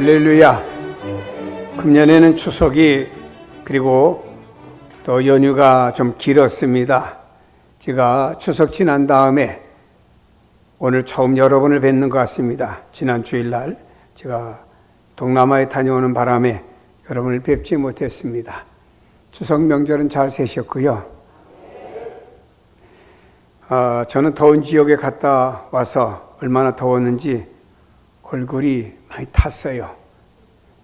할렐루야. 금년에는 추석이 그리고 또 연휴가 좀 길었습니다. 제가 추석 지난 다음에 오늘 처음 여러분을 뵙는 것 같습니다. 지난 주일날 제가 동남아에 다녀오는 바람에 여러분을 뵙지 못했습니다. 추석 명절은 잘 세셨고요. 저는 더운 지역에 갔다 와서 얼마나 더웠는지 얼굴이 많이 탔어요.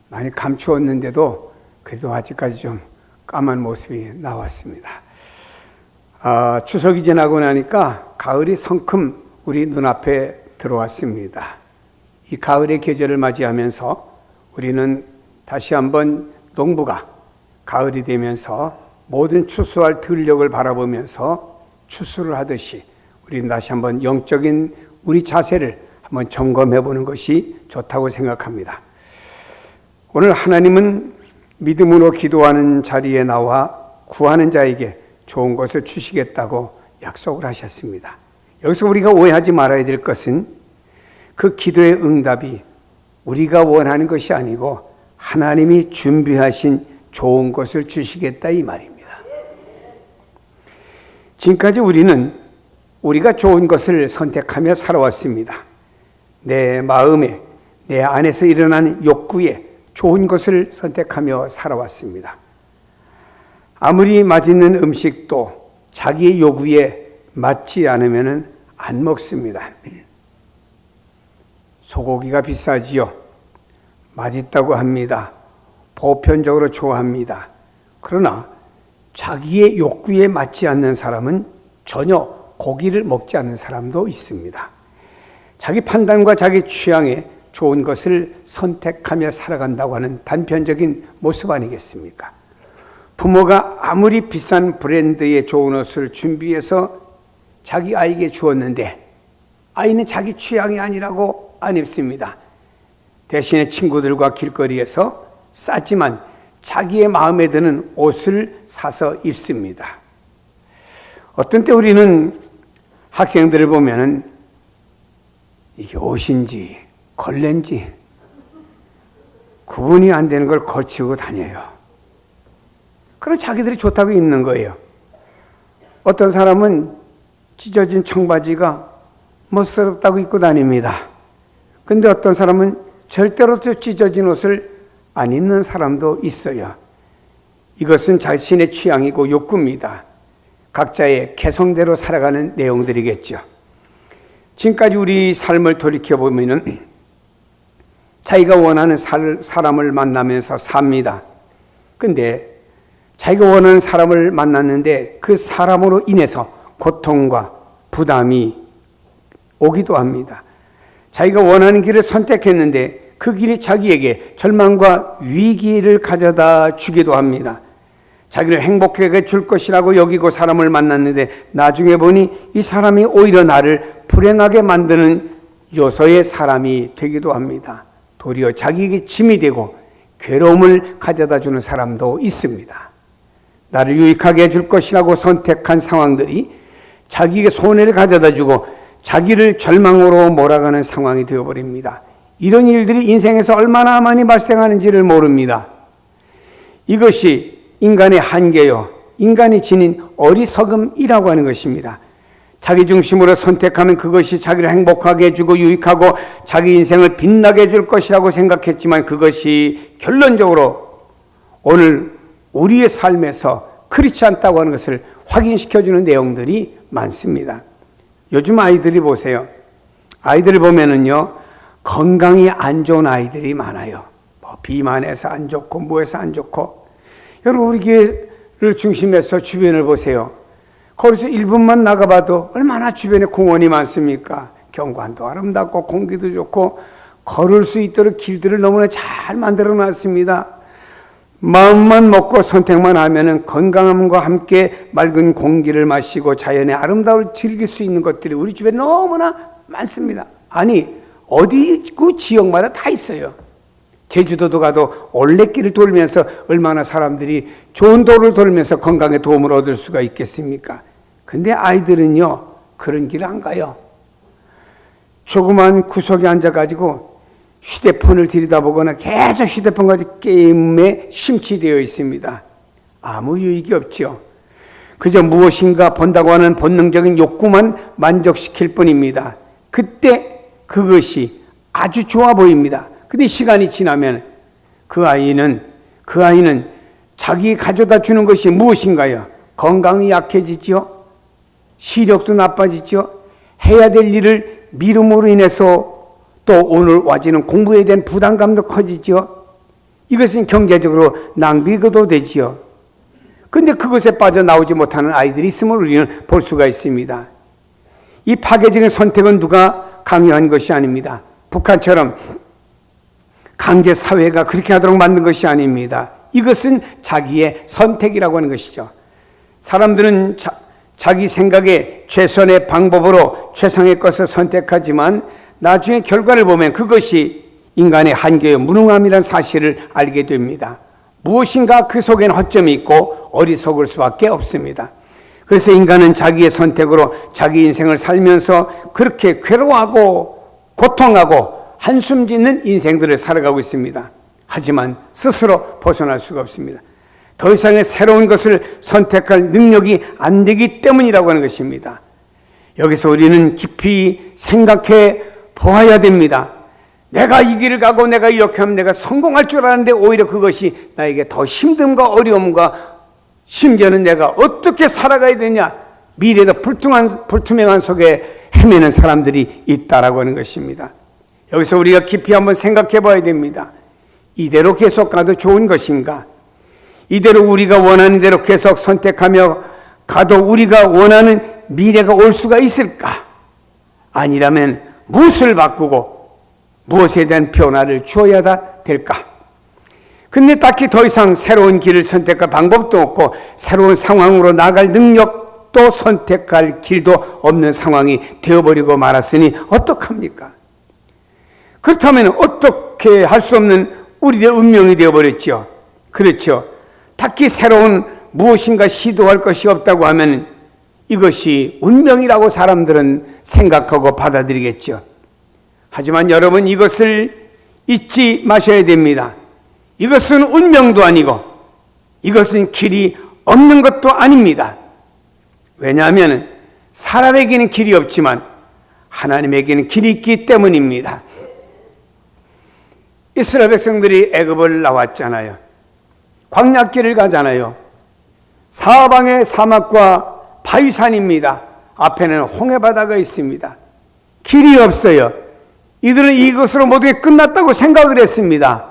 많이 감추었는데도 그래도 아직까지 좀 까만 모습이 나왔습니다. 추석이 지나고 나니까 가을이 성큼 우리 눈앞에 들어왔습니다. 이 가을의 계절을 맞이하면서 우리는 다시 한번 농부가 가을이 되면서 모든 추수할 들녘을 바라보면서 추수를 하듯이 우리는 다시 한번 영적인 우리 자세를 한번 점검해 보는 것이 좋다고 생각합니다. 오늘 하나님은 믿음으로 기도하는 자리에 나와 구하는 자에게 좋은 것을 주시겠다고 약속을 하셨습니다. 여기서 우리가 오해하지 말아야 될 것은 그 기도의 응답이 우리가 원하는 것이 아니고 하나님이 준비하신 좋은 것을 주시겠다 이 말입니다. 지금까지 우리는 우리가 좋은 것을 선택하며 살아왔습니다. 내 마음에, 내 안에서 일어나는 욕구에 좋은 것을 선택하며 살아왔습니다. 아무리 맛있는 음식도 자기의 요구에 맞지 않으면 안 먹습니다. 소고기가 비싸지요. 맛있다고 합니다. 보편적으로 좋아합니다. 그러나 자기의 욕구에 맞지 않는 사람은 전혀 고기를 먹지 않는 사람도 있습니다. 자기 판단과 자기 취향에 좋은 것을 선택하며 살아간다고 하는 단편적인 모습 아니겠습니까? 부모가 아무리 비싼 브랜드의 좋은 옷을 준비해서 자기 아이에게 주었는데 아이는 자기 취향이 아니라고 안 입습니다. 대신에 친구들과 길거리에서 싸지만 자기의 마음에 드는 옷을 사서 입습니다. 어떤 때 우리는 학생들을 보면은 이게 옷인지 걸레인지 구분이 안 되는 걸 걸치고 다녀요. 그럼 자기들이 좋다고 입는 거예요. 어떤 사람은 찢어진 청바지가 멋스럽다고 입고 다닙니다. 근데 어떤 사람은 절대로 찢어진 옷을 안 입는 사람도 있어요. 이것은 자신의 취향이고 욕구입니다. 각자의 개성대로 살아가는 내용들이겠죠. 지금까지 우리 삶을 돌이켜보면 자기가 원하는 사람을 만나면서 삽니다. 근데 자기가 원하는 사람을 만났는데 그 사람으로 인해서 고통과 부담이 오기도 합니다. 자기가 원하는 길을 선택했는데 그 길이 자기에게 절망과 위기를 가져다 주기도 합니다. 자기를 행복하게 줄 것이라고 여기고 사람을 만났는데 나중에 보니 이 사람이 오히려 나를 불행하게 만드는 요소의 사람이 되기도 합니다. 도리어 자기에게 짐이 되고 괴로움을 가져다 주는 사람도 있습니다. 나를 유익하게 해줄 것이라고 선택한 상황들이 자기에게 손해를 가져다 주고 자기를 절망으로 몰아가는 상황이 되어버립니다. 이런 일들이 인생에서 얼마나 많이 발생하는지를 모릅니다. 이것이 인간의 한계요, 인간이 지닌 어리석음이라고 하는 것입니다. 자기 중심으로 선택하면 그것이 자기를 행복하게 해주고 유익하고 자기 인생을 빛나게 해줄 것이라고 생각했지만 그것이 결론적으로 오늘 우리의 삶에서 그렇지 않다고 하는 것을 확인시켜주는 내용들이 많습니다. 요즘 아이들이 보세요. 아이들을 보면은요, 건강이 안 좋은 아이들이 많아요. 비만해서 안 좋고 뭐해서 안 좋고. 여러분 우리 교회를 중심해서 주변을 보세요. 거기서 1분만 나가봐도 얼마나 주변에 공원이 많습니까? 경관도 아름답고 공기도 좋고 걸을 수 있도록 길들을 너무나 잘 만들어 놨습니다. 마음만 먹고 선택만 하면은 건강함과 함께 맑은 공기를 마시고 자연의 아름다움을 즐길 수 있는 것들이 우리 주변에 너무나 많습니다. 아니 어디 그 지역마다 다 있어요. 제주도도 가도 올레길을 돌면서 얼마나 사람들이 좋은 도를 돌면서 건강에 도움을 얻을 수가 있겠습니까? 근데 아이들은요 그런 길 안 가요. 조그만 구석에 앉아가지고 휴대폰을 들여다보거나 계속 휴대폰과 게임에 심취되어 있습니다. 아무 유익이 없죠. 그저 무엇인가 본다고 하는 본능적인 욕구만 만족시킬 뿐입니다. 그때 그것이 아주 좋아 보입니다. 근데 시간이 지나면 그 아이는 자기 가져다 주는 것이 무엇인가요? 건강이 약해지죠. 시력도 나빠지죠. 해야 될 일을 미룸으로 인해서 또 오늘 와지는 공부에 대한 부담감도 커지죠. 이것은 경제적으로 낭비도 되지요. 근데 그것에 빠져나오지 못하는 아이들이 있음을 우리는 볼 수가 있습니다. 이 파괴적인 선택은 누가 강요한 것이 아닙니다. 북한처럼 강제 사회가 그렇게 하도록 만든 것이 아닙니다. 이것은 자기의 선택이라고 하는 것이죠. 사람들은 자기 생각에 최선의 방법으로 최상의 것을 선택하지만 나중에 결과를 보면 그것이 인간의 한계의 무능함이라는 사실을 알게 됩니다. 무엇인가 그 속에는 허점이 있고 어리석을 수밖에 없습니다. 그래서 인간은 자기의 선택으로 자기 인생을 살면서 그렇게 괴로워하고 고통하고 한숨 짓는 인생들을 살아가고 있습니다. 하지만 스스로 벗어날 수가 없습니다. 더 이상의 새로운 것을 선택할 능력이 안 되기 때문이라고 하는 것입니다. 여기서 우리는 깊이 생각해 보아야 됩니다. 내가 이 길을 가고 내가 이렇게 하면 내가 성공할 줄 알았는데 오히려 그것이 나에게 더 힘듦과 어려움과 심지어는 내가 어떻게 살아가야 되냐, 미래도 불투명한 속에 헤매는 사람들이 있다라고 하는 것입니다. 여기서 우리가 깊이 한번 생각해 봐야 됩니다. 이대로 계속 가도 좋은 것인가? 이대로 우리가 원하는 대로 계속 선택하며 가도 우리가 원하는 미래가 올 수가 있을까? 아니라면 무엇을 바꾸고 무엇에 대한 변화를 주어야 될까? 근데 딱히 더 이상 새로운 길을 선택할 방법도 없고 새로운 상황으로 나갈 능력도 선택할 길도 없는 상황이 되어버리고 말았으니 어떡합니까? 그렇다면 어떻게 할 수 없는 우리의 운명이 되어버렸죠. 그렇죠. 딱히 새로운 무엇인가 시도할 것이 없다고 하면 이것이 운명이라고 사람들은 생각하고 받아들이겠죠. 하지만 여러분, 이것을 잊지 마셔야 됩니다. 이것은 운명도 아니고 이것은 길이 없는 것도 아닙니다. 왜냐하면 사람에게는 길이 없지만 하나님에게는 길이 있기 때문입니다. 이스라엘 백성들이 애굽을 나왔잖아요. 광야길을 가잖아요. 사방에 사막과 바위산입니다. 앞에는 홍해바다가 있습니다. 길이 없어요. 이들은 이것으로 모두 끝났다고 생각을 했습니다.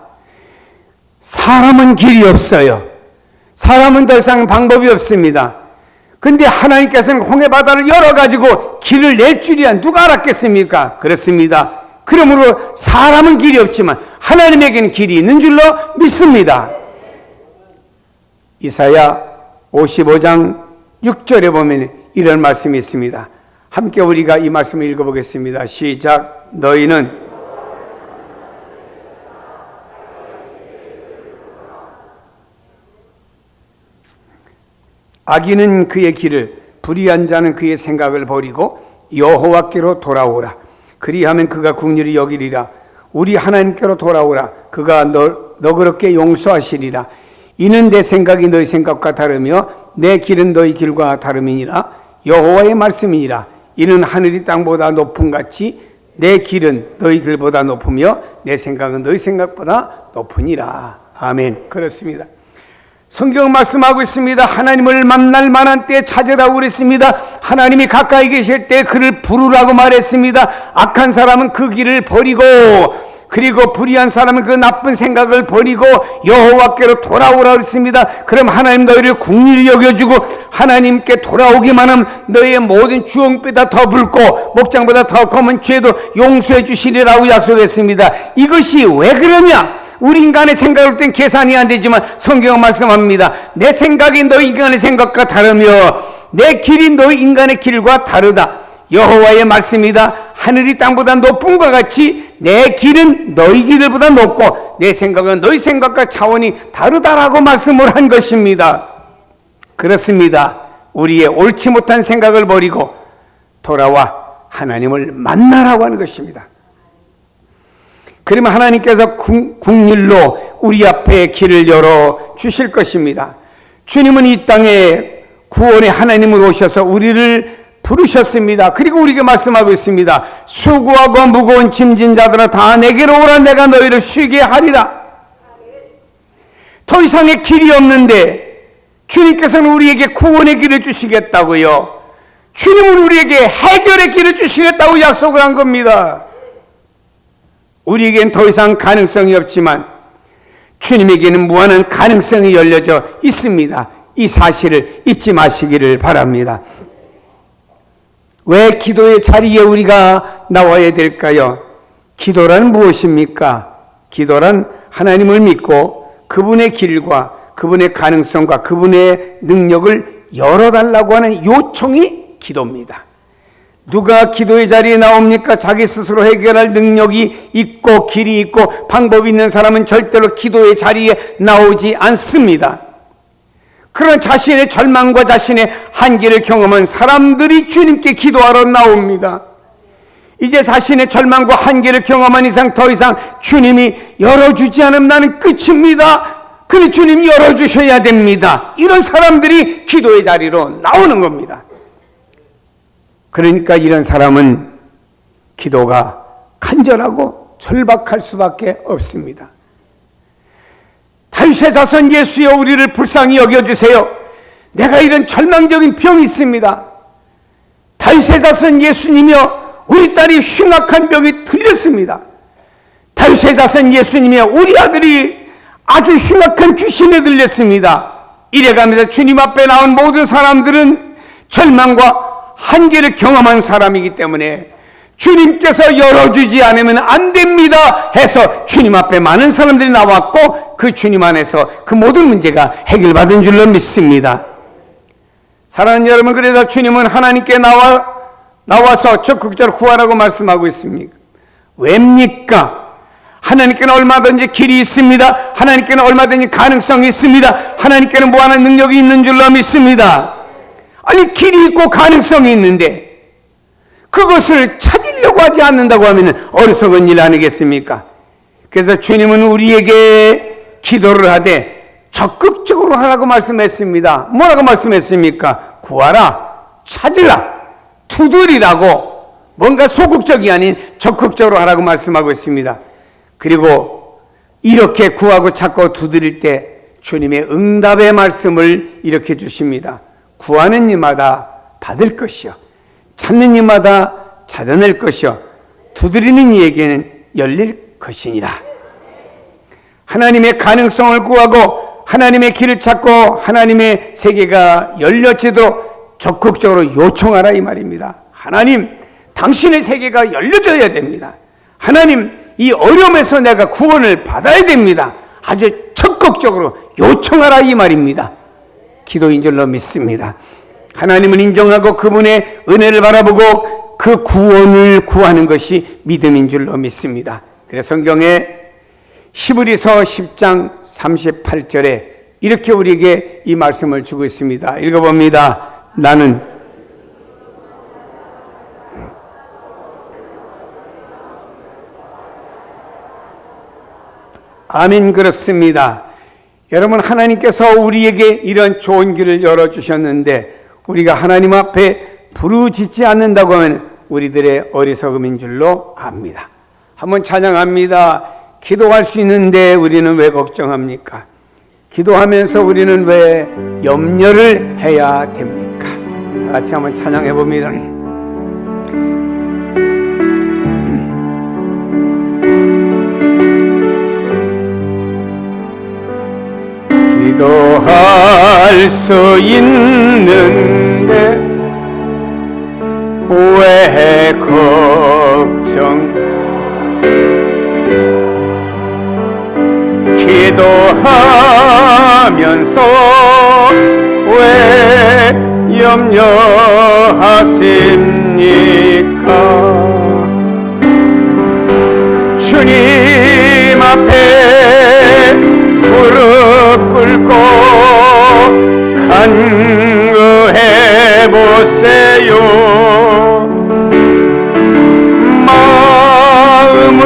사람은 길이 없어요. 사람은 더 이상 방법이 없습니다. 근데 하나님께서는 홍해바다를 열어가지고 길을 낼 줄이야 누가 알았겠습니까? 그렇습니다. 그러므로 사람은 길이 없지만 하나님에게는 길이 있는 줄로 믿습니다. 이사야 55장 6절에 보면 이런 말씀이 있습니다. 함께 우리가 이 말씀을 읽어보겠습니다. 시작. 너희는 악인은 그의 길을, 불의한 자는 그의 생각을 버리고 여호와께로 돌아오라. 그리하면 그가 긍휼히 여기리라. 우리 하나님께로 돌아오라. 그가 너그럽게 용서하시리라. 이는 내 생각이 너희 생각과 다르며 내 길은 너희 길과 다름이니라. 여호와의 말씀이니라. 이는 하늘이 땅보다 높음 같이 내 길은 너희 길보다 높으며 내 생각은 너희 생각보다 높으니라. 아멘. 그렇습니다. 성경은 말씀하고 있습니다. 하나님을 만날 만한 때 찾으라고 그랬습니다. 하나님이 가까이 계실 때 그를 부르라고 말했습니다. 악한 사람은 그 길을 버리고, 그리고 불의한 사람은 그 나쁜 생각을 버리고 여호와께로 돌아오라고 했습니다. 그럼 하나님 너희를 긍휼히 여겨주고 하나님께 돌아오기만 하면 너희의 모든 주홍보다 더 붉고 목장보다 더 검은 죄도 용서해 주시리라고 약속했습니다. 이것이 왜 그러냐? 우리 인간의 생각을 땐 계산이 안 되지만 성경은 말씀합니다. 내 생각이 너희 인간의 생각과 다르며 내 길이 너희 인간의 길과 다르다. 여호와의 말씀이다. 하늘이 땅보다 높은 것 같이 내 길은 너희 길보다 높고 내 생각은 너희 생각과 차원이 다르다라고 말씀을 한 것입니다. 그렇습니다. 우리의 옳지 못한 생각을 버리고 돌아와 하나님을 만나라고 하는 것입니다. 그러면 하나님께서 국률로 우리 앞에 길을 열어 주실 것입니다. 주님은 이 땅에 구원의 하나님으로 오셔서 우리를 부르셨습니다. 그리고 우리에게 말씀하고 있습니다. 수고하고 무거운 짐진 자들아 다 내게로 오라. 내가 너희를 쉬게 하리라. 더 이상의 길이 없는데 주님께서는 우리에게 구원의 길을 주시겠다고요. 주님은 우리에게 해결의 길을 주시겠다고 약속을 한 겁니다. 우리에겐 더 이상 가능성이 없지만 주님에게는 무한한 가능성이 열려져 있습니다. 이 사실을 잊지 마시기를 바랍니다. 왜 기도의 자리에 우리가 나와야 될까요? 기도란 무엇입니까? 기도란 하나님을 믿고 그분의 길과 그분의 가능성과 그분의 능력을 열어달라고 하는 요청이 기도입니다. 누가 기도의 자리에 나옵니까? 자기 스스로 해결할 능력이 있고 길이 있고 방법이 있는 사람은 절대로 기도의 자리에 나오지 않습니다. 그런 자신의 절망과 자신의 한계를 경험한 사람들이 주님께 기도하러 나옵니다. 이제 자신의 절망과 한계를 경험한 이상 더 이상 주님이 열어주지 않으면 나는 끝입니다. 그래 주님 열어주셔야 됩니다. 이런 사람들이 기도의 자리로 나오는 겁니다. 그러니까 이런 사람은 기도가 간절하고 절박할 수밖에 없습니다. 다윗의 자손 예수여 우리를 불쌍히 여겨주세요. 내가 이런 절망적인 병이 있습니다. 다윗의 자손 예수님이여 우리 딸이 흉악한 병이 들렸습니다. 다윗의 자손 예수님이여 우리 아들이 아주 흉악한 귀신에 들렸습니다. 이래가면서 주님 앞에 나온 모든 사람들은 절망과 한계를 경험한 사람이기 때문에 주님께서 열어주지 않으면 안 됩니다 해서 주님 앞에 많은 사람들이 나왔고 그 주님 안에서 그 모든 문제가 해결받은 줄로 믿습니다. 사랑하는 여러분, 그래서 주님은 하나님께 나와서 적극적으로 구하라고 말씀하고 있습니다. 왜입니까? 하나님께는 얼마든지 길이 있습니다. 하나님께는 얼마든지 가능성이 있습니다. 하나님께는 무한한 능력이 있는 줄로 믿습니다. 아니 길이 있고 가능성이 있는데 그것을 찾으려고 하지 않는다고 하면 어리석은 일 아니겠습니까? 그래서 주님은 우리에게 기도를 하되 적극적으로 하라고 말씀했습니다. 뭐라고 말씀했습니까? 구하라, 찾으라, 두드리라고, 뭔가 소극적이 아닌 적극적으로 하라고 말씀하고 있습니다. 그리고 이렇게 구하고 찾고 두드릴 때 주님의 응답의 말씀을 이렇게 주십니다. 구하는 이마다 받을 것이요, 찾는 이마다 찾아낼 것이요, 두드리는 이에게는 열릴 것이니라. 하나님의 가능성을 구하고 하나님의 길을 찾고 하나님의 세계가 열려지도록 적극적으로 요청하라 이 말입니다. 하나님, 당신의 세계가 열려져야 됩니다. 하나님, 이 어려움에서 내가 구원을 받아야 됩니다. 아주 적극적으로 요청하라 이 말입니다. 기도인 줄로 믿습니다. 하나님을 인정하고 그분의 은혜를 바라보고 그 구원을 구하는 것이 믿음인 줄로 믿습니다. 그래서 성경에 히브리서 10장 38절에 이렇게 우리에게 이 말씀을 주고 있습니다. 읽어봅니다. 나는 아멘. 그렇습니다. 여러분, 하나님께서 우리에게 이런 좋은 길을 열어주셨는데 우리가 하나님 앞에 부르짖지 않는다고 하면 우리들의 어리석음인 줄로 압니다. 한번 찬양합니다. 기도할 수 있는데 우리는 왜 걱정합니까? 기도하면서 우리는 왜 염려를 해야 됩니까? 다 같이 한번 찬양해 봅니다. 기도할 수 있는데 왜 걱정? 기도하면서 왜 염려하십니까? 주님 앞에 무릎 꿇고 간구해 보세요. 마음을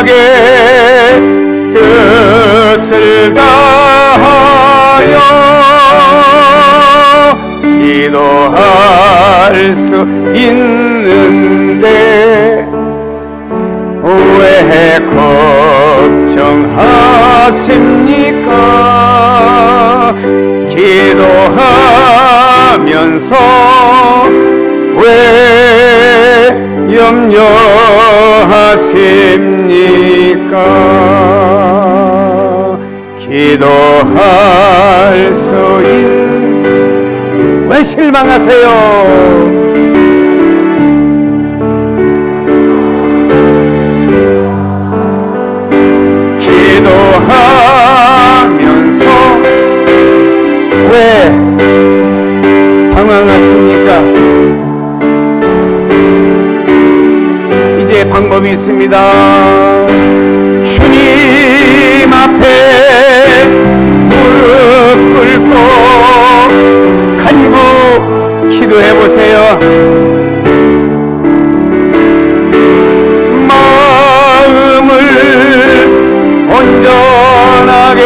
온전하게 뜻을 다하여 기도할 수 있는데 왜 걱정하십니까? 기도하면서 왜 염려하십니까? 기도할 수 있는 왜 실망하세요? 기도하면서 왜 방황하십니까? 이제 방법이 있습니다. 주님 앞에 무릎 꿇고 간구 기도해 보세요. 마음을 온전하게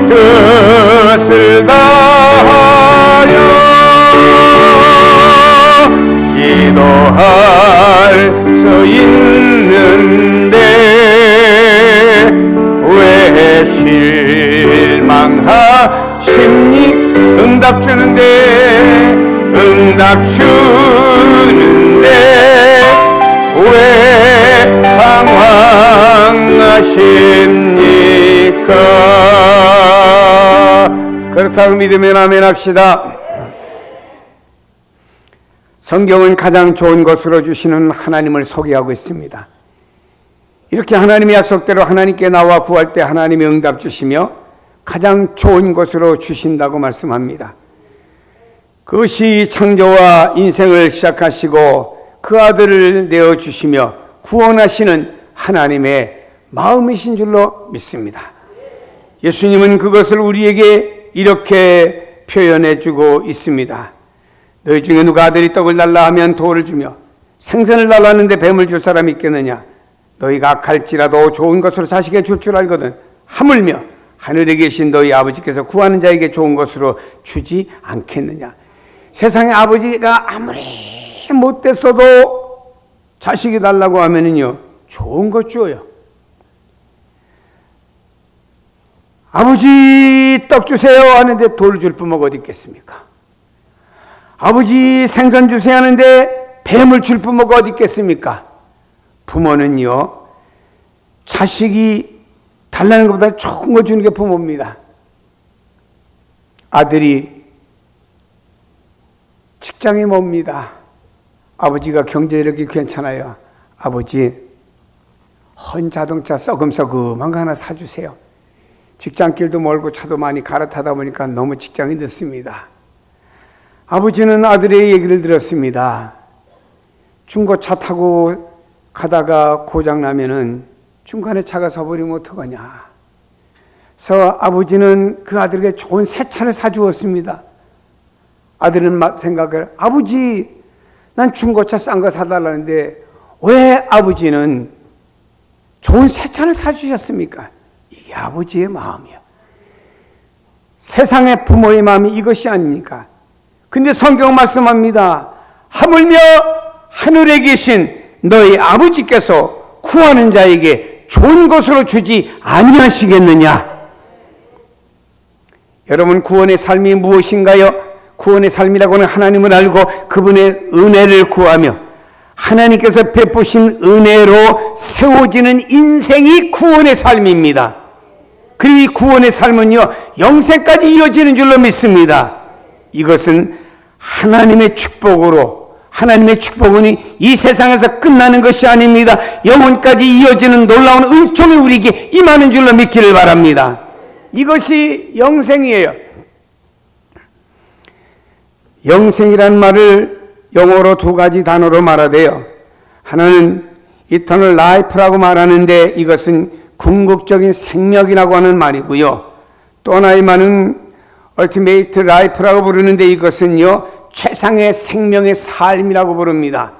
뜻을 다하여 기도할 수 있는데 왜 실망하십니까? 응답 주는데 왜 방황하십니까? 그렇다고 믿으면 아멘 합시다. 성경은 가장 좋은 것으로 주시는 하나님을 소개하고 있습니다. 이렇게 하나님의 약속대로 하나님께 나와 구할 때 하나님이 응답 주시며 가장 좋은 것으로 주신다고 말씀합니다. 그것이 창조와 인생을 시작하시고 그 아들을 내어주시며 구원하시는 하나님의 마음이신 줄로 믿습니다. 예수님은 그것을 우리에게 이렇게 표현해 주고 있습니다. 너희 중에 누가 아들이 떡을 달라 하면 돌을 주며 생선을 달라는데 뱀을 줄 사람이 있겠느냐? 너희가 악할지라도 좋은 것으로 자식에게 줄 줄 알거든 하물며 하늘에 계신 너희 아버지께서 구하는 자에게 좋은 것으로 주지 않겠느냐? 세상의 아버지가 아무리 못됐어도 자식이 달라고 하면은요 좋은 것 줘요. 아버지 떡 주세요 하는데 돌 줄 뿐만 어디 있겠습니까? 아버지 생선 주세요 하는데 뱀을 줄 뿐만 어디 있겠습니까? 부모는요 자식이 달라는 것보다 좋은 거 주는 게 부모입니다. 아들이 직장이 멉니다. 아버지가 경제 이렇게 괜찮아요. 아버지 헌 자동차 썩음썩음한 거 하나 사주세요. 직장길도 멀고 차도 많이 갈아타다 보니까 너무 직장이 늦습니다. 아버지는 아들의 얘기를 들었습니다. 중고차 타고 가다가 고장나면은 중간에 차가 서버리면 어떡하냐. 그래서 아버지는 그 아들에게 좋은 새 차를 사주었습니다. 아들은 생각을, 아버지 난 중고차 싼 거 사달라는데 왜 아버지는 좋은 새 차를 사주셨습니까? 이게 아버지의 마음이야. 세상의 부모의 마음이 이것이 아닙니까? 근데 성경 말씀합니다. 하물며 하늘에 계신 너희 아버지께서 구하는 자에게 좋은 것으로 주지 아니하시겠느냐? 여러분, 구원의 삶이 무엇인가요? 구원의 삶이라고는 하나님을 알고 그분의 은혜를 구하며 하나님께서 베푸신 은혜로 세워지는 인생이 구원의 삶입니다. 그리고 이 구원의 삶은요 영생까지 이어지는 줄로 믿습니다. 이것은 하나님의 축복으로, 하나님의 축복은 이 세상에서 끝나는 것이 아닙니다. 영혼까지 이어지는 놀라운 은총이 우리에게 임하는 줄로 믿기를 바랍니다. 이것이 영생이에요. 영생이란 말을 영어로 두 가지 단어로 말하대요. 하나는 eternal life라고 말하는데 이것은 궁극적인 생명이라고 하는 말이고요. 또 하나의 말은 ultimate life라고 부르는데 이것은요 최상의 생명의 삶이라고 부릅니다.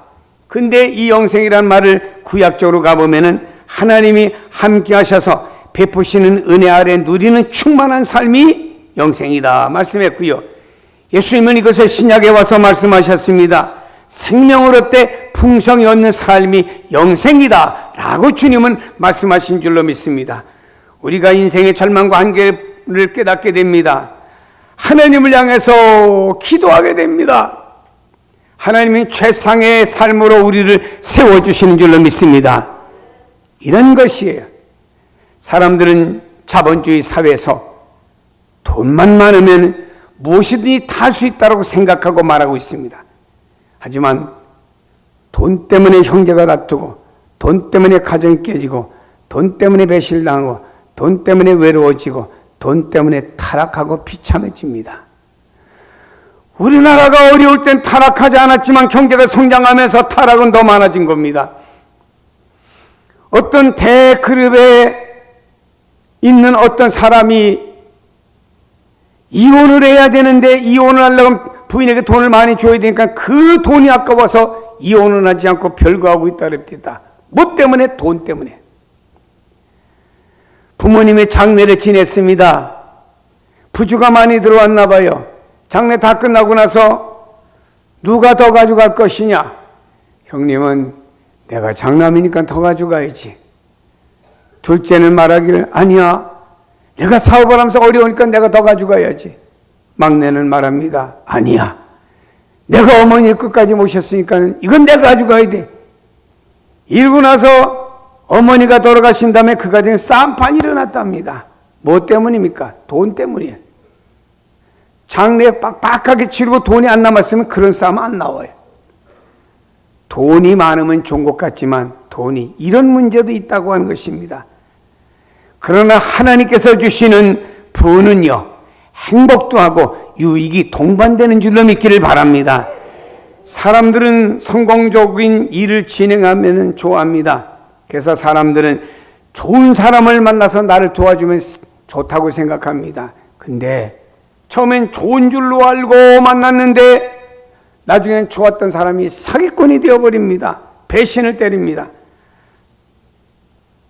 근데 이 영생이란 말을 구약적으로 가보면은 하나님이 함께 하셔서 베푸시는 은혜 아래 누리는 충만한 삶이 영생이다 말씀했고요. 예수님은 이것을 신약에 와서 말씀하셨습니다. 생명을 얻되 풍성히 얻는 삶이 영생이다 라고 주님은 말씀하신 줄로 믿습니다. 우리가 인생의 절망과 한계를 깨닫게 됩니다. 하나님을 향해서 기도하게 됩니다. 하나님은 최상의 삶으로 우리를 세워주시는 줄로 믿습니다. 이런 것이에요. 사람들은 자본주의 사회에서 돈만 많으면 무엇이든지 다 할 수 있다고 생각하고 말하고 있습니다. 하지만 돈 때문에 형제가 다투고, 돈 때문에 가정이 깨지고, 돈 때문에 배신당하고, 돈 때문에 외로워지고, 돈 때문에 타락하고 비참해집니다. 우리나라가 어려울 땐 타락하지 않았지만 경제가 성장하면서 타락은 더 많아진 겁니다. 어떤 대그룹에 있는 어떤 사람이 이혼을 해야 되는데 이혼을 하려면 부인에게 돈을 많이 줘야 되니까 그 돈이 아까워서 이혼을 하지 않고 별거하고 있다 그럽니다. 뭐 때문에? 돈 때문에. 부모님의 장례를 지냈습니다. 부주가 많이 들어왔나 봐요. 장례 다 끝나고 나서 누가 더 가져갈 것이냐? 형님은 내가 장남이니까 더 가져가야지. 둘째는 말하기를 아니야. 내가 사업을 하면서 어려우니까 내가 더 가져가야지. 막내는 말합니다. 아니야. 내가 어머니 끝까지 모셨으니까 이건 내가 가져가야 돼. 이러고 나서 어머니가 돌아가신 다음에 그 가정에 싸움판이 일어났답니다. 뭐 때문입니까? 돈 때문이에요. 장례 빡빡하게 치르고 돈이 안 남았으면 그런 싸움 안 나와요. 돈이 많으면 좋은 것 같지만 돈이 이런 문제도 있다고 하는 것입니다. 그러나 하나님께서 주시는 부는요, 행복도 하고 유익이 동반되는 줄로 믿기를 바랍니다. 사람들은 성공적인 일을 진행하면 좋아합니다. 그래서 사람들은 좋은 사람을 만나서 나를 도와주면 좋다고 생각합니다. 근데 처음엔 좋은 줄로 알고 만났는데 나중엔 좋았던 사람이 사기꾼이 되어버립니다. 배신을 때립니다.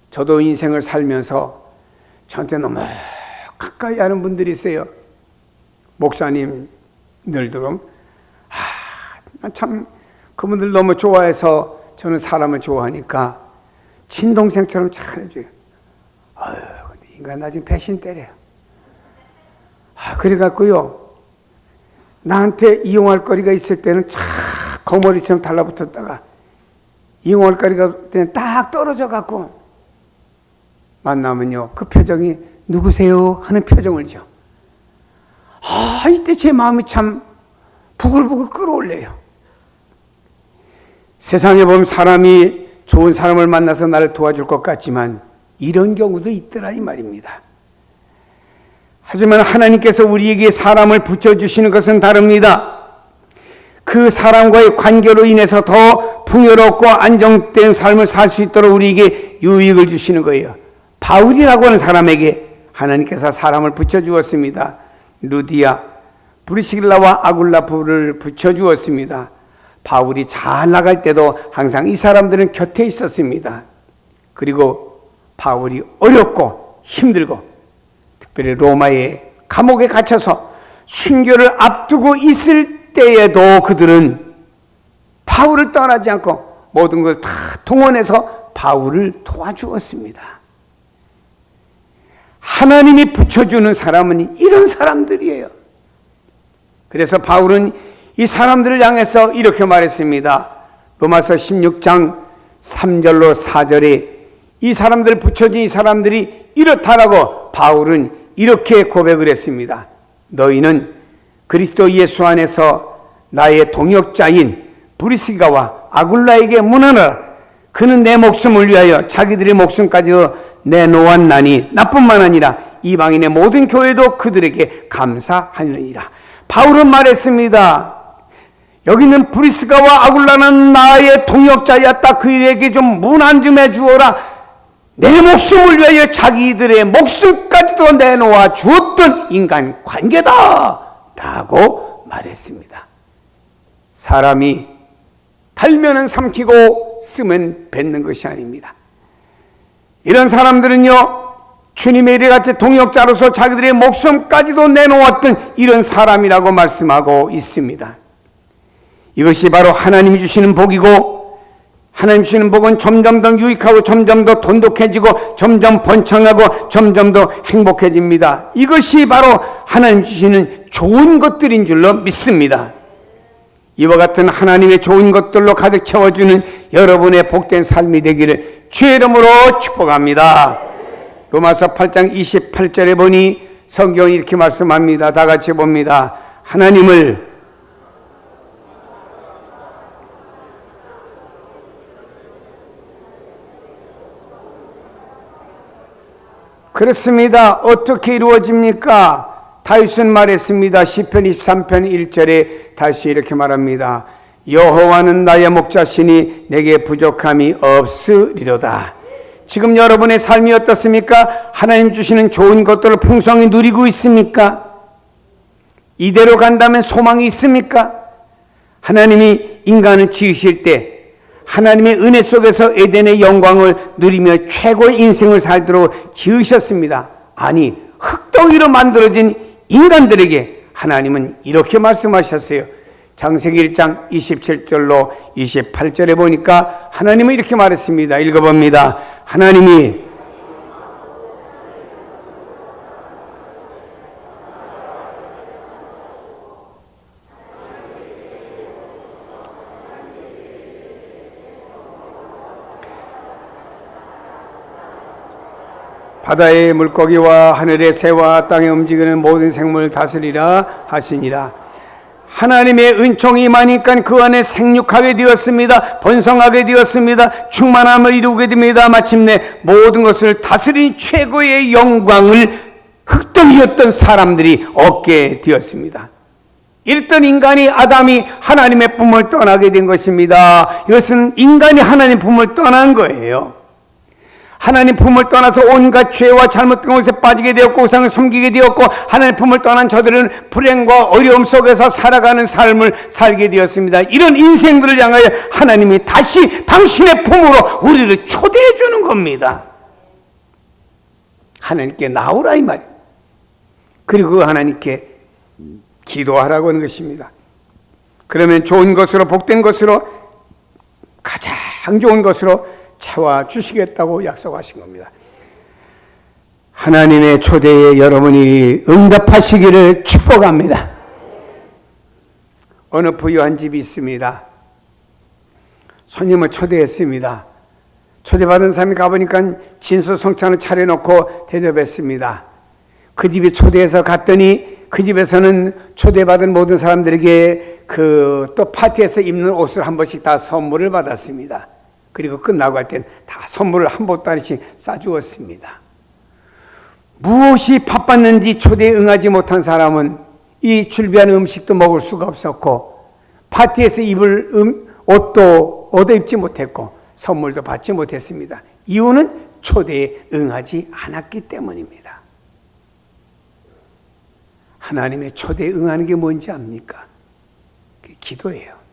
저도 인생을 살면서 저한테 너무 가까이 하는 분들이 있어요. 목사님들도 참 그분들 너무 좋아해서 저는 사람을 좋아하니까 친동생처럼 잘해줘요. 근데 인간 나중에 배신 때려요. 그래갖고요, 나한테 이용할 거리가 있을 때는 착 거머리처럼 달라붙었다가 이용할 거리가 때는 딱 떨어져갖고 만나면요, 그 표정이 누구세요? 하는 표정을 줘. 이때 제 마음이 참 부글부글 끓어올려요. 세상에 보면 사람이 좋은 사람을 만나서 나를 도와줄 것 같지만 이런 경우도 있더라 이 말입니다. 하지만 하나님께서 우리에게 사람을 붙여주시는 것은 다릅니다. 그 사람과의 관계로 인해서 더 풍요롭고 안정된 삶을 살 수 있도록 우리에게 유익을 주시는 거예요. 바울이라고 하는 사람에게 하나님께서 사람을 붙여주었습니다. 루디아, 브리실라와 아굴라프를 붙여주었습니다. 바울이 잘 나갈 때도 항상 이 사람들은 곁에 있었습니다. 그리고 바울이 어렵고 힘들고 특별히 로마의 감옥에 갇혀서 순교를 앞두고 있을 때에도 그들은 바울을 떠나지 않고 모든 걸 다 동원해서 바울을 도와주었습니다. 하나님이 붙여주는 사람은 이런 사람들이에요. 그래서 바울은 이 사람들을 향해서 이렇게 말했습니다. 로마서 16장 3절로 4절에 이 사람들 붙여진 이 사람들이 이렇다라고 바울은 이렇게 고백을 했습니다. 너희는 그리스도 예수 안에서 나의 동역자인 브리스가와 아굴라에게 문하노라. 그는 내 목숨을 위하여 자기들의 목숨까지도 내놓았나니 나뿐만 아니라 이방인의 모든 교회도 그들에게 감사하느니라. 바울은 말했습니다. 여기 있는 브리스가와 아굴라는 나의 동역자였다. 그들에게 좀 문안 좀 해주어라. 내 목숨을 위하여 자기들의 목숨까지도 내놓아 주었던 인간 관계다 라고 말했습니다. 사람이 달면은 삼키고 쓰면 뱉는 것이 아닙니다. 이런 사람들은요, 주님의 이래같이 동역자로서 자기들의 목숨까지도 내놓았던 이런 사람이라고 말씀하고 있습니다. 이것이 바로 하나님이 주시는 복이고, 하나님 주시는 복은 점점 더 유익하고 점점 더 돈독해지고 점점 번창하고 점점 더 행복해집니다. 이것이 바로 하나님 주시는 좋은 것들인 줄로 믿습니다. 이와 같은 하나님의 좋은 것들로 가득 채워주는 여러분의 복된 삶이 되기를 주의 이름으로 축복합니다. 로마서 8장 28절에 보니 성경이 이렇게 말씀합니다. 다 같이 봅니다. 하나님을 그렇습니다. 어떻게 이루어집니까? 다윗은 말했습니다. 시편 23편 1절에 다시 이렇게 말합니다. 여호와는 나의 목자시니 내게 부족함이 없으리로다. 지금 여러분의 삶이 어떻습니까? 하나님 주시는 좋은 것들을 풍성히 누리고 있습니까? 이대로 간다면 소망이 있습니까? 하나님이 인간을 지으실 때 하나님의 은혜 속에서 에덴의 영광을 누리며 최고의 인생을 살도록 지으셨습니다. 아니, 흙덩이로 만들어진 인간들에게 하나님은 이렇게 말씀하셨어요. 창세기 1장 27절로 28절에 보니까 하나님은 이렇게 말했습니다. 읽어봅니다. 하나님이 바다의 물고기와 하늘의 새와 땅에 움직이는 모든 생물을 다스리라 하시니라. 하나님의 은총이 임하니까 그 안에 생육하게 되었습니다. 번성하게 되었습니다. 충만함을 이루게 됩니다. 마침내 모든 것을 다스린 최고의 영광을 흙덩이였던 사람들이 얻게 되었습니다. 이랬던 인간이 아담이 하나님의 품을 떠나게 된 것입니다. 이것은 인간이 하나님 품을 떠난 거예요. 하나님 품을 떠나서 온갖 죄와 잘못된 것에 빠지게 되었고 우상을 섬기게 되었고 하나님 품을 떠난 저들은 불행과 어려움 속에서 살아가는 삶을 살게 되었습니다. 이런 인생들을 향하여 하나님이 다시 당신의 품으로 우리를 초대해 주는 겁니다. 하나님께 나오라 이 말이에요. 그리고 그 하나님께 기도하라고 하는 것입니다. 그러면 좋은 것으로 복된 것으로 가장 좋은 것으로 채워주시겠다고 약속하신 겁니다. 하나님의 초대에 여러분이 응답하시기를 축복합니다. 어느 부유한 집이 있습니다. 손님을 초대했습니다. 초대받은 사람이 가보니까 진수성찬을 차려놓고 대접했습니다. 그 집에 초대해서 갔더니 그 집에서는 초대받은 모든 사람들에게 또 파티에서 입는 옷을 한 번씩 다 선물을 받았습니다. 그리고 끝나고 할 땐 다 선물을 한 보따리씩 싸주었습니다. 무엇이 바빴는지 초대에 응하지 못한 사람은 이 준비한 음식도 먹을 수가 없었고 파티에서 입을 옷도 얻어 입지 못했고 선물도 받지 못했습니다. 이유는 초대에 응하지 않았기 때문입니다. 하나님의 초대에 응하는 게 뭔지 압니까? 그게 기도예요.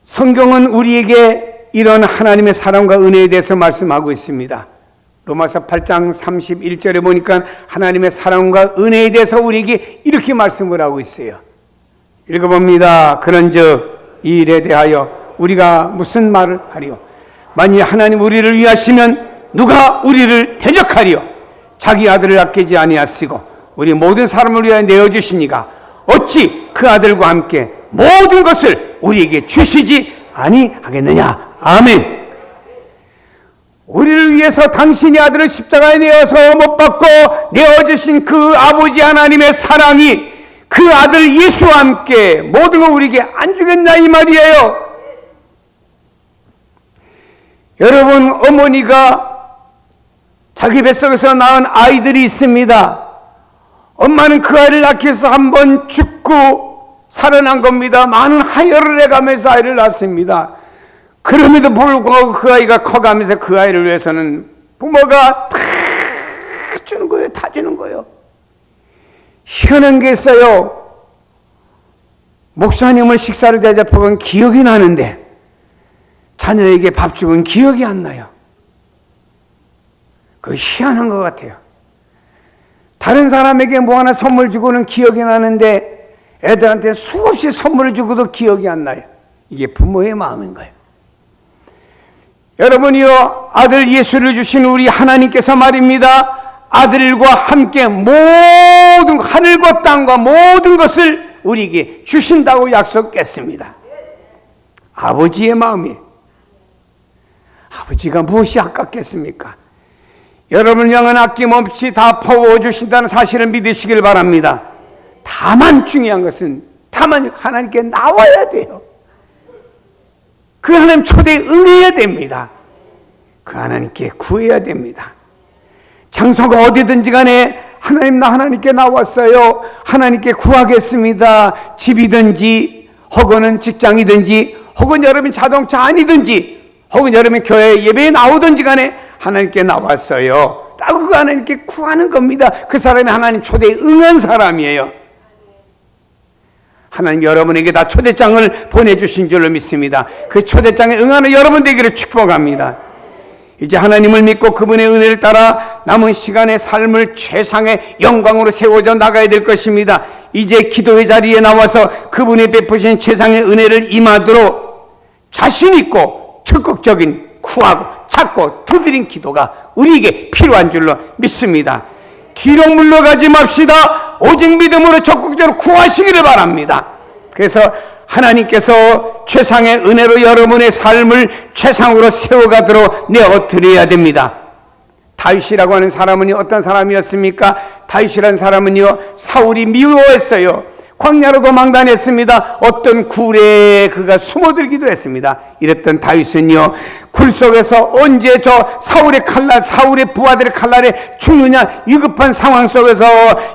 성경은 우리에게 이런 하나님의 사랑과 은혜에 대해서 말씀하고 있습니다. 로마서 8장 31절에 보니까 하나님의 사랑과 은혜에 대해서 우리에게 이렇게 말씀을 하고 있어요. 읽어봅니다. 그런즉 이 일에 대하여 우리가 무슨 말을 하리요? 만일 하나님 우리를 위하시면 누가 우리를 대적하리요? 자기 아들을 아끼지 아니하시고 우리 모든 사람을 위하여 내어주시니가 어찌 그 아들과 함께 모든 것을 우리에게 주시지 아니하겠느냐. 아멘. 우리를 위해서 당신의 아들을 십자가에 내어서 못 박고 내어주신 그 아버지 하나님의 사랑이 그 아들 예수와 함께 모든 걸 우리에게 안 주겠나 이 말이에요. 여러분, 어머니가 자기 뱃속에서 낳은 아이들이 있습니다. 엄마는 그 아이를 낳기 위해서 한번 죽고 살아난 겁니다. 많은 하혈을 해가면서 아이를 낳습니다. 그럼에도 불구하고 그 아이가 커가면서 그 아이를 위해서는 부모가 다 주는 거예요. 다 주는 거예요. 희한한 게 있어요. 목사님을 식사를 대접하건 기억이 나는데 자녀에게 밥 주고는 기억이 안 나요. 그거 희한한 것 같아요. 다른 사람에게 뭐 하나 선물 주고는 기억이 나는데 애들한테 수없이 선물을 주고도 기억이 안 나요. 이게 부모의 마음인 거예요. 여러분이요, 아들 예수를 주신 우리 하나님께서 말입니다. 아들과 함께 모든 하늘과 땅과 모든 것을 우리에게 주신다고 약속했습니다. 아버지의 마음이, 아버지가 무엇이 아깝겠습니까? 여러분을 향한 아낌없이 다 퍼부어주신다는 사실을 믿으시길 바랍니다. 다만 중요한 것은 다만 하나님께 나와야 돼요. 그 하나님 초대에 응해야 됩니다. 그 하나님께 구해야 됩니다. 장소가 어디든지 간에 하나님, 나 하나님께 나왔어요. 하나님께 구하겠습니다. 집이든지 혹은 직장이든지 혹은 여러분 자동차 아니든지 혹은 여러분 교회 예배에 나오든지 간에 하나님께 나왔어요 라고 그 하나님께 구하는 겁니다. 그 사람이 하나님 초대에 응한 사람이에요. 하나님 여러분에게 다 초대장을 보내주신 줄로 믿습니다. 그 초대장에 응하는 여러분 되기를 축복합니다. 이제 하나님을 믿고 그분의 은혜를 따라 남은 시간의 삶을 최상의 영광으로 세워져 나가야 될 것입니다. 이제 기도의 자리에 나와서 그분이 베푸신 최상의 은혜를 임하도록 자신 있고 적극적인 구하고 찾고 두드린 기도가 우리에게 필요한 줄로 믿습니다. 뒤로 물러가지 맙시다. 오직 믿음으로 적극적으로 구하시기를 바랍니다. 그래서 하나님께서 최상의 은혜로 여러분의 삶을 최상으로 세워가도록 내어드려야 됩니다. 다윗이라고 하는 사람은 어떤 사람이었습니까? 다윗이라는 사람은요, 사울이 미워했어요. 광야로 도망다녔습니다. 어떤 굴에 그가 숨어들기도 했습니다. 이랬던 다윗은요, 굴 속에서 언제 저 사울의 칼날, 사울의 부하들의 칼날에 죽느냐 위급한 상황 속에서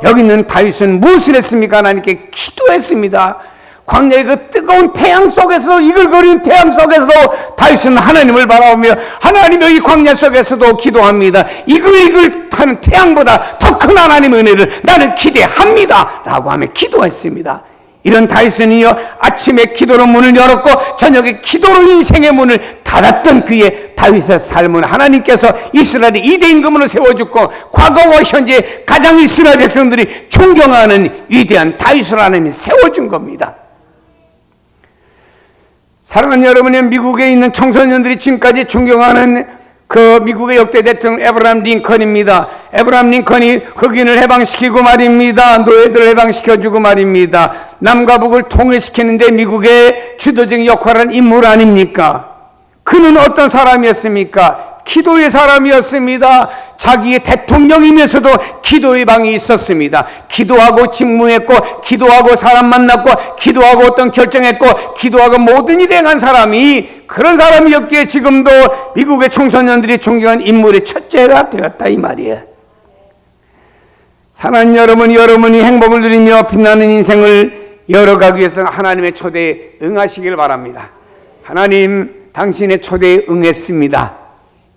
여기 있는 다윗은 무엇을 했습니까? 하나님께 기도했습니다. 광야의 그 뜨거운 태양 속에서도, 이글거리는 태양 속에서도 다윗은 하나님을 바라보며 하나님 여기 광야 속에서도 기도합니다. 이글이글 타는 태양보다 더 큰 하나님의 은혜를 나를 기대합니다 라고 하며 기도했습니다. 이런 다윗은요, 아침에 기도로 문을 열었고 저녁에 기도로 인생의 문을 닫았던 그의 다윗의 삶은 하나님께서 이스라엘의 이대 임금으로 세워주고 과거와 현재 가장 이스라엘 백성들이 존경하는 위대한 다윗을 하나님이 세워준 겁니다. 사랑하는 여러분의 미국에 있는 청소년들이 지금까지 존경하는 그 미국의 역대 대통령 에브라함 링컨입니다. 에브라함 링컨이 흑인을 해방시키고 말입니다. 노예들을 해방시켜주고 말입니다. 남과 북을 통일시키는데 미국의 주도적인 역할을 한 인물 아닙니까? 그는 어떤 사람이었습니까? 기도의 사람이었습니다. 자기의 대통령이면서도 기도의 방이 있었습니다. 기도하고 직무했고, 기도하고 사람 만났고, 기도하고 어떤 결정했고, 기도하고 모든 일을 행한 사람이, 그런 사람이었기에 지금도 미국의 청소년들이 존경한 인물의 첫째가 되었다 이 말이에요. 사랑하는 여러분이 행복을 누리며 빛나는 인생을 열어가기 위해서 하나님의 초대에 응하시길 바랍니다. 하나님, 당신의 초대에 응했습니다.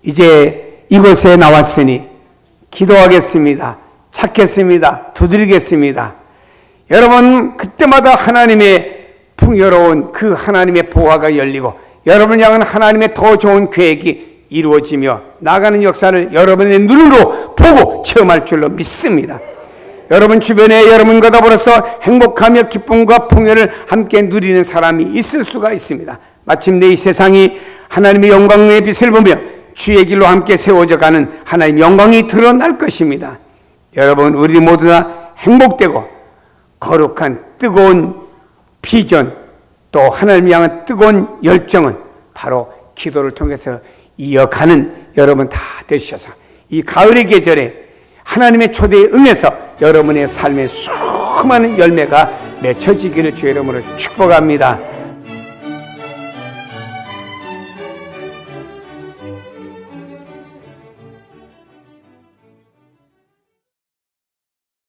이제 이곳에 나왔으니 기도하겠습니다. 찾겠습니다. 두드리겠습니다. 여러분, 그때마다 하나님의 풍요로운 그 하나님의 보화가 열리고 여러분을 향한 하나님의 더 좋은 계획이 이루어지며 나가는 역사를 여러분의 눈으로 보고 체험할 줄로 믿습니다. 여러분 주변에 여러분과 더불어서 행복하며 기쁨과 풍요를 함께 누리는 사람이 있을 수가 있습니다. 마침내 이 세상이 하나님의 영광의 빛을 보며 주의 길로 함께 세워져 가는 하나님의 영광이 드러날 것입니다. 여러분, 우리 모두 다 행복되고 거룩한 뜨거운 비전, 또 하나님을 향한 뜨거운 열정은 바로 기도를 통해서 이어가는 여러분 다 되셔서 이 가을의 계절에 하나님의 초대에 응해서 여러분의 삶에 수많은 열매가 맺혀지기를 주의 이름으로 축복합니다.